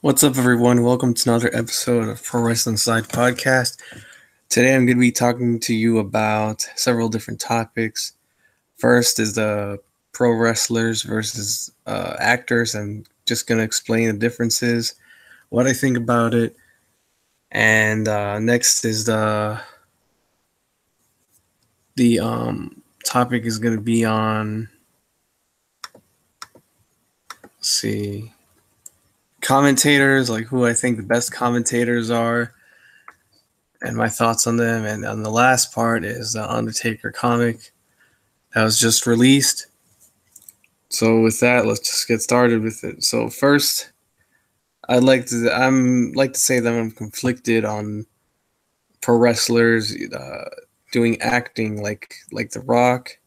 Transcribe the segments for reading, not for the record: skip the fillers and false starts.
What's up, everyone? Welcome to another episode of Pro Wrestling Side Podcast. Today, I'm going to be talking to you about several different topics. First is the pro wrestlers versus actors. I'm just going to explain the differences, what I think about it, and next is the topic is going to be on. Let's see. Commentators, like who I think the best commentators are, and my thoughts on them. And on the last part is the Undertaker comic that was just released. So with that, let's just get started with it. So first, I'm like to say that I'm conflicted on pro wrestlers doing acting like The Rock,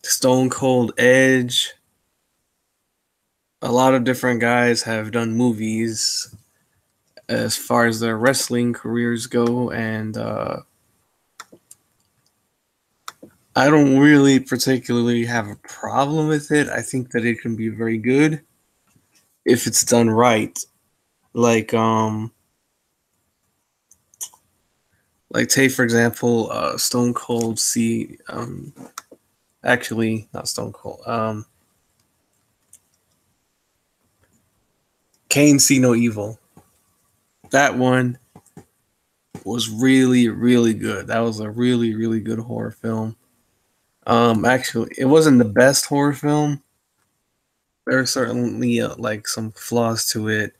Stone Cold, Edge. A lot of different guys have done movies as far as their wrestling careers go, and I don't really particularly have a problem with it. I think that it can be very good if it's done right. Like take for example, Stone Cold actually not Stone Cold. Kane See No Evil. That one was really, really good. That was a really, really good horror film. Actually, it wasn't the best horror film. There are certainly like some flaws to it,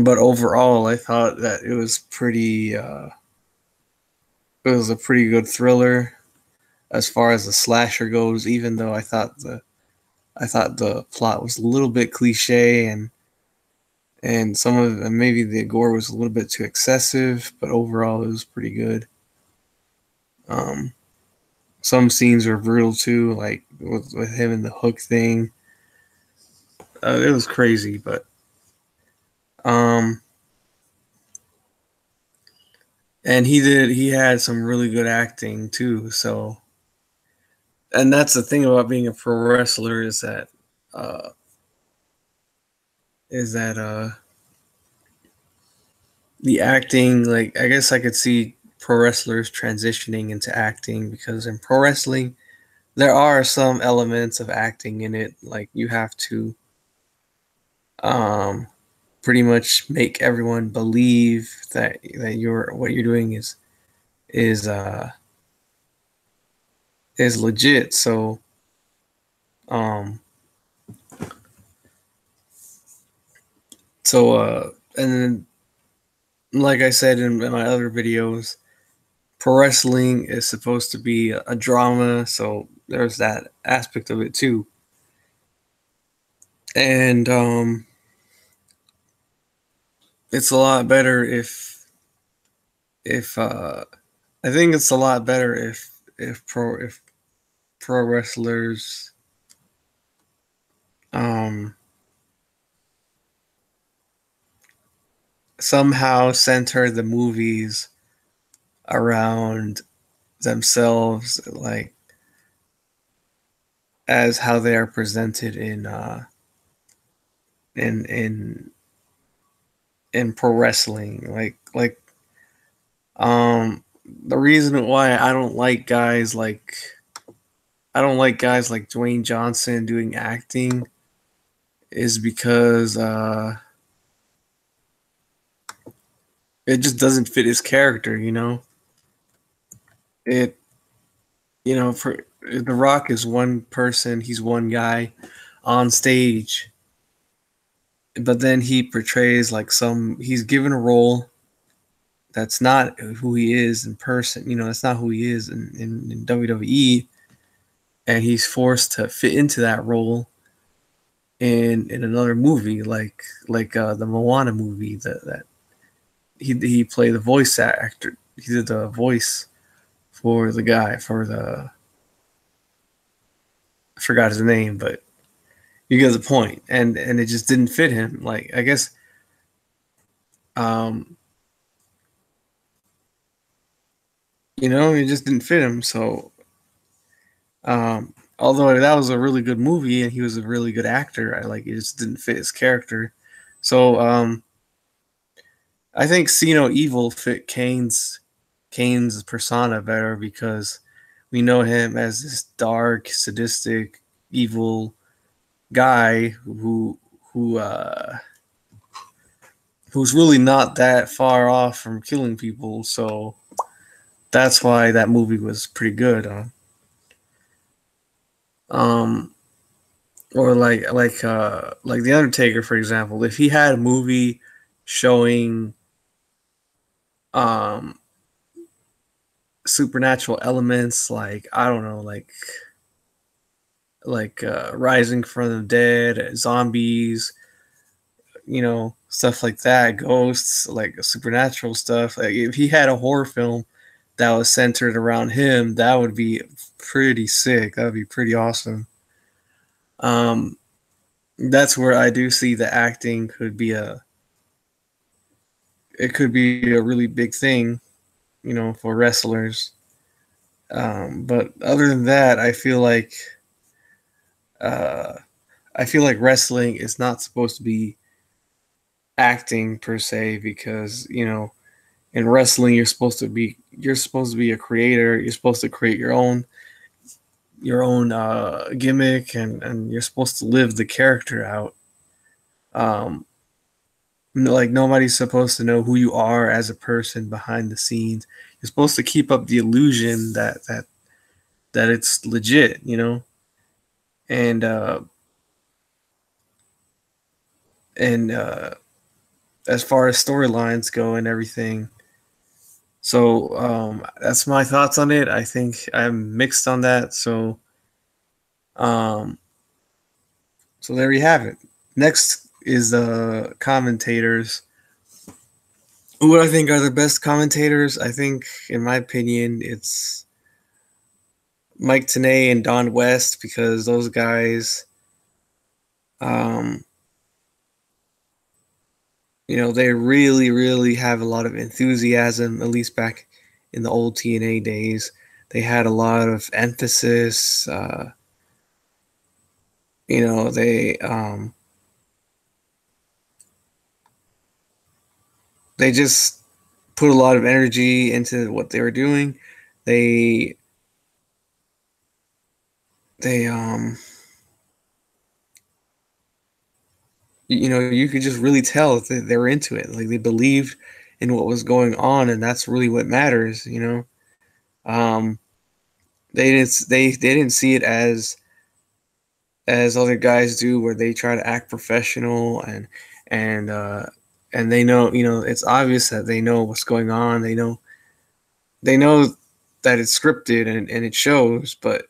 but overall, I thought that it was pretty. It was a pretty good thriller as far as the slasher goes. Even though I thought the plot was a little bit cliche and some of it, maybe the gore was a little bit too excessive, but overall it was pretty good. Some scenes were brutal too, like with him and the hook thing. It was crazy, but and he had some really good acting too. So, and that's the thing about being a pro wrestler is that uh, the acting, like, I guess I could see pro wrestlers transitioning into acting, because in pro wrestling there are some elements of acting in it. Like, you have to pretty much make everyone believe that what you're doing is uh is legit. So um and then, like I said in my other videos, pro wrestling is supposed to be a drama, so there's that aspect of it too. And it's a lot better if I think it's a lot better if pro wrestlers somehow center the movies around themselves, like as how they are presented in in pro wrestling. The reason why I don't like guys like Dwayne Johnson doing acting is because it just doesn't fit his character, you know. It for The Rock is one person, he's one guy on stage, but then he portrays like he's given a role that's not who he is in person. You know, that's not who he is in WWE, and he's forced to fit into that role in another movie, like the Moana movie that he played the voice actor. He did the voice for the guy I forgot his name, but you get the point. And it just didn't fit him. Like, I guess it just didn't fit him. So although that was a really good movie and he was a really good actor, I like it just didn't fit his character. So I think See No Evil fit Kane's persona better because we know him as this dark, sadistic, evil guy who who's really not that far off from killing people. So that's why that movie was pretty good. Um, or like the Undertaker, for example. If he had a movie showing um supernatural elements, like I don't know, rising from the dead, zombies, stuff like that, ghosts, like supernatural stuff. Like if he had a horror film that was centered around him, that would be pretty sick. That would be pretty awesome. Um, that's where I do see the acting could be a really big thing, for wrestlers. But other than that, uh, I feel like wrestling is not supposed to be acting per se because in wrestling you're supposed to be a creator. You're supposed to create your own gimmick, and you're supposed to live the character out. Um, like nobody's supposed to know who you are as a person behind the scenes. You're supposed to keep up the illusion that it's legit, and and as far as storylines go and everything. So that's my thoughts on it. I think I'm mixed on that. Um, so there you have it. Next is the commentators. Who I think are the best commentators? I think, in my opinion, it's Mike Tenay and Don West because those guys, um, they really, really have a lot of enthusiasm. At least back in the old TNA days, they had a lot of emphasis. You know, they just put a lot of energy into what they were doing. They they you could just really tell that they were into it. Like they believed in what was going on, and that's really what matters. Um, they didn't see it as other guys do, where they try to act professional and uh, and they know it's obvious that they know what's going on. They know that it's scripted and it shows, but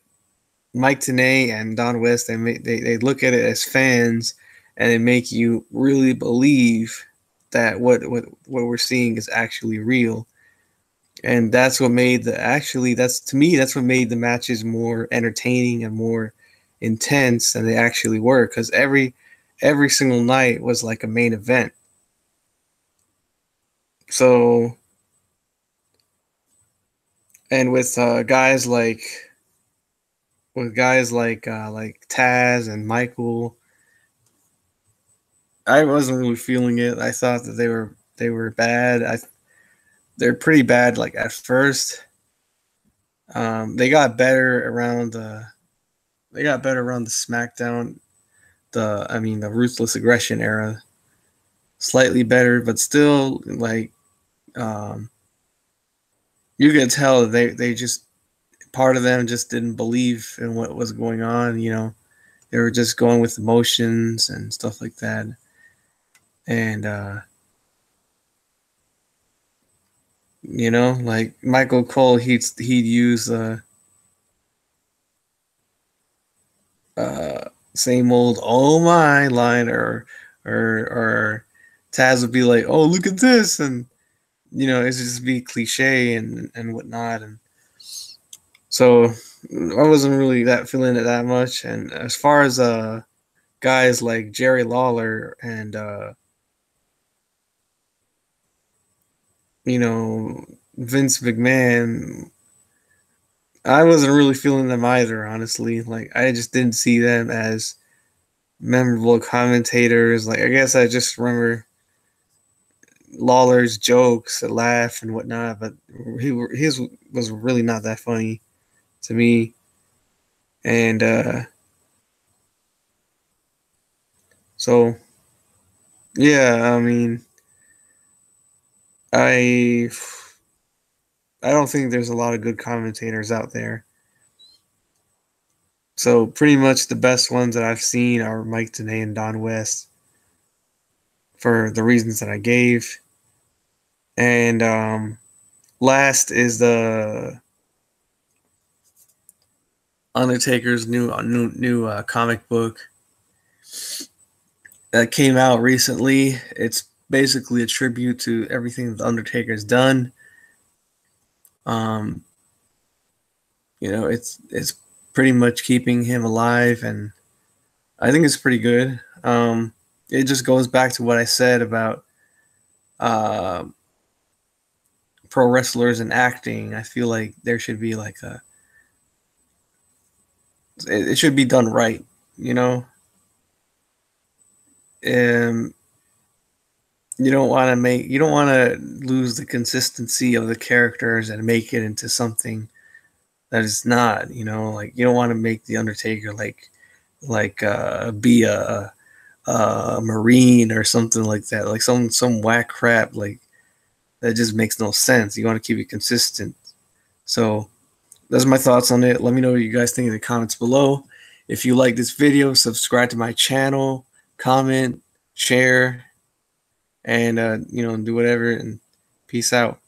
Mike Tenay and Don West, they look at it as fans, and they make you really believe that what we're seeing is actually real. And that's what made that's to me that's what made the matches more entertaining and more intense than they actually were, because every single night was like a main event. So, and with guys like Taz and Michael, I wasn't really feeling it. I thought that they were bad. They're pretty bad like at first. They got better around the SmackDown, the Ruthless Aggression era. Slightly better, but still like um, you could tell that they just part of them just didn't believe in what was going on. They were just going with emotions and stuff like that. And like Michael Cole, he'd use same old "oh my" line, or Taz would be like, "oh, look at this," and it's just be cliche and whatnot. And so I wasn't really that feeling it that much. And as far as guys like Jerry Lawler and Vince McMahon, I wasn't really feeling them either, honestly. Like I just didn't see them as memorable commentators. Like I guess I just remember Lawler's jokes, a laugh and whatnot, but his was really not that funny to me. And so yeah, I mean, I I don't think there's a lot of good commentators out there. So pretty much the best ones that I've seen are Mike Tenay and Don West for the reasons that I gave. And last is the Undertaker's new comic book that came out recently. It's basically a tribute to everything the Undertaker's done. Um, it's pretty much keeping him alive, and I think it's pretty good. It just goes back to what I said about uh, pro wrestlers and acting. I feel like there should be like it should be done right, you know. Um, you don't want to lose the consistency of the characters and make it into something that is not, like you don't want to make the Undertaker be a marine or something like that, like some whack crap like that just makes no sense. You want to keep it consistent. So that's my thoughts on it. Let me know what you guys think in the comments below. If you like this video, subscribe to my channel, comment, share, and do whatever, and peace out.